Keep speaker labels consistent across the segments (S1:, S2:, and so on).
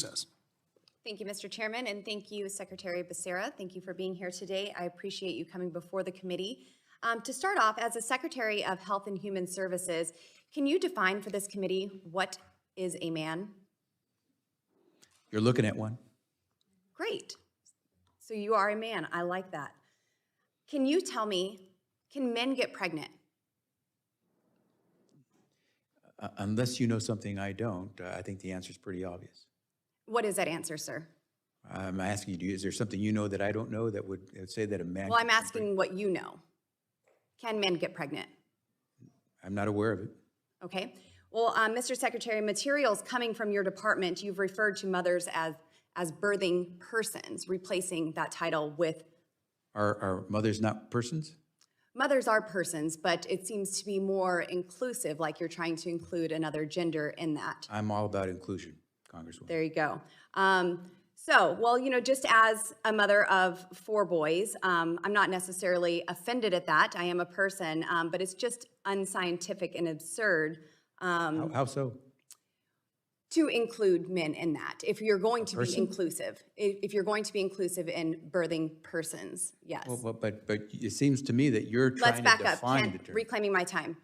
S1: says.
S2: Thank you, Mr. Chairman, and thank you, Secretary Becerra. Thank you for being here today. I appreciate you coming before the committee. To start off, as a Secretary of Health and Human Services, can you define for this committee what is a man?
S3: You're looking at one.
S2: Great. So you are a man. I like that. Can you tell me, can men get pregnant?
S3: Unless you know something I don't, I think the answer is pretty obvious.
S2: What is that answer, sir?
S3: I'm asking you, is there something you know that I don't know that would say that a man...
S2: Well, I'm asking what you know. Can men get pregnant?
S3: I'm not aware of it.
S2: Okay. Well, Mr. Secretary, materials coming from your department, you've referred to mothers as birthing persons, replacing that title with...
S3: Are mothers not persons?
S2: Mothers are persons, but it seems to be more inclusive, like you're trying to include another gender in that.
S3: I'm all about inclusion, Congresswoman.
S2: There you go. Well, you know, just as a mother of 4 boys, I'm not necessarily offended at that. I am a person, but it's just unscientific and absurd.
S3: How so?
S2: To include men in that, if you're going to be inclusive, if you're going to be inclusive in birthing persons, yes.
S3: Well, but it seems to me that you're trying to define the term.
S2: Reclaiming my time.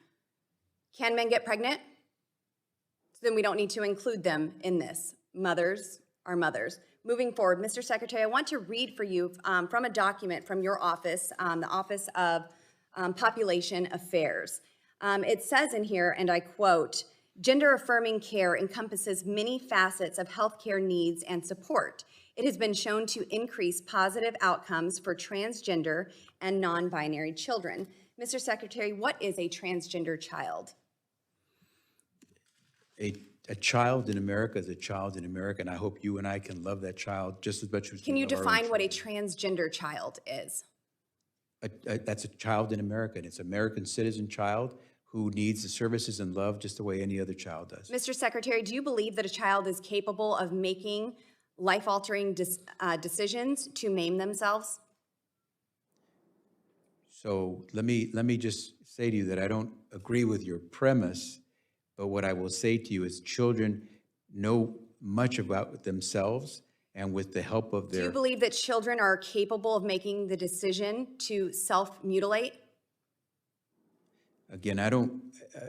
S2: Can men get pregnant? So then we don't need to include them in this. Mothers are mothers. Moving forward, Mr. Secretary, I want to read for you from a document from your office, the Office of Population Affairs. It says in here, and I quote, "Gender-affirming care encompasses many facets of healthcare needs and support. It has been shown to increase positive outcomes for transgender and non-binary children." Mr. Secretary, what is a transgender child?
S3: A child in America is a child in America, and I hope you and I can love that child just as much as we
S2: Can you
S3: love our own
S2: define what a
S3: children.
S2: transgender child is?
S3: That's a child in America, and it's an American citizen child who needs the services and love just the way any other child does.
S2: Mr. Secretary, do you believe that a child is capable of making life-altering decisions to maim themselves?
S3: So let me just say to you that I don't agree with your premise, but what I will say to you is children know much about themselves, and with the help of
S2: Do
S3: their...
S2: you believe that children are capable of making the decision to self-mutilate?
S3: Again, I don't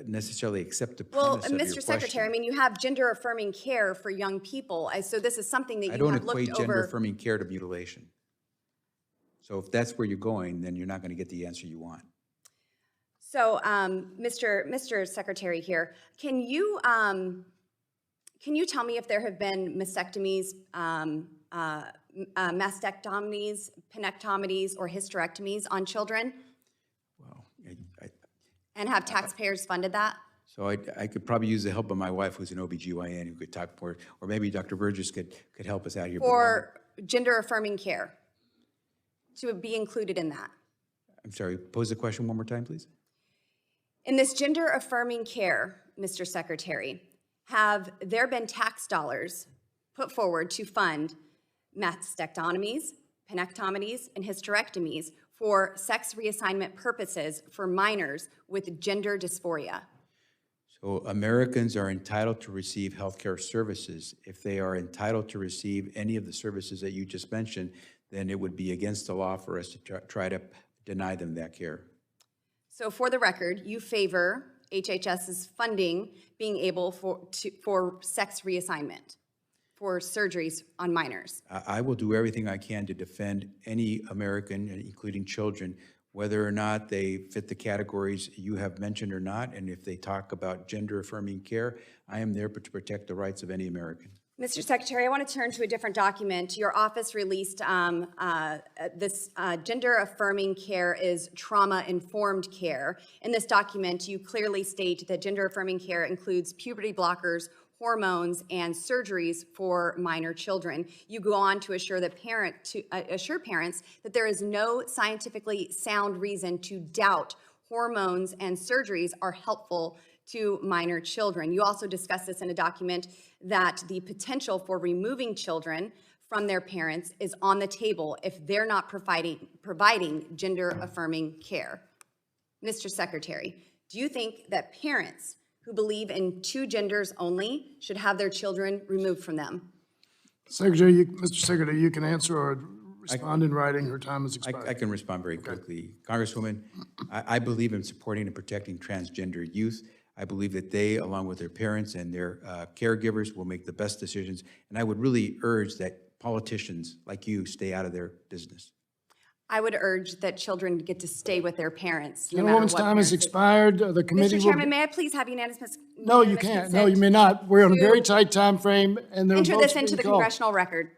S3: necessarily accept the
S2: Well,
S3: premise of your
S2: Mr. Secretary, I
S3: question.
S2: mean, you have gender-affirming care for young people, so this is something that
S3: I
S2: you
S3: don't
S2: have looked
S3: equate
S2: over.
S3: gender-affirming care to mutilation. So if that's where you're going, then you're not going to get the answer you want.
S2: So, Mr. Secretary here, can you tell me if there have been mastectomies, mastectomies, penectomies, or hysterectomies on children?
S3: Well,
S2: And have taxpayers funded that?
S3: so I could probably use the help of my wife, who's an OBGYN, who could talk more, or maybe Dr. Burgess could help us out here.
S2: For gender-affirming care, to be included in that?
S3: I'm sorry, pose the question one more time, please.
S2: In this gender-affirming care, Mr. Secretary, have there been tax dollars put forward to fund mastectomies, penectomies, and hysterectomies for sex reassignment purposes for minors with gender dysphoria?
S3: So Americans are entitled to receive healthcare services. If they are entitled to receive any of the services that you just mentioned, then it would be against the law for us to try to deny them that care.
S2: So for the record, you favor HHS's funding being able for sex reassignment, for surgeries on minors?
S3: I will do everything I can to defend any American, including children, whether or not they fit the categories you have mentioned or not, and if they talk about gender-affirming care, I am there to protect the rights of any American.
S2: Mr. Secretary, I want to turn to a different document. Your office released this gender-affirming care is trauma-informed care. In this document, you clearly state that gender-affirming care includes puberty blockers, hormones, and surgeries for minor children. You go on to assure parents that there is no scientifically sound reason to doubt hormones and surgeries are helpful to minor children. You also discuss this in a document that the potential for removing children from their parents is on the table if they're not providing gender-affirming care. Mr. Secretary, do you think that parents who believe in 2 genders only should have their children removed from them?
S1: Secretary, Mr. Secretary, you can answer or respond in writing. Her time has expired.
S3: I can respond very quickly. Congresswoman, I believe in supporting and protecting transgender youth. I believe that they, along with their parents and their caregivers, will make the best decisions. And I would really urge that politicians like you stay out of their business.
S2: I would urge that children get to stay with their parents. No matter
S1: Gentlewoman's
S2: what
S1: time has
S2: parents-
S1: expired. The committee
S2: Mr.
S1: will...
S2: Chairman, may I please have unanimous?
S1: No, you can't. No, you may not. We're on a very tight time frame, and there are
S2: Enter
S1: votes
S2: this into
S1: being
S2: the
S1: called.
S2: congressional record.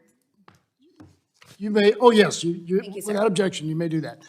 S1: You may, oh, yes,
S2: Thank you, sir.
S1: without objection, you may do that.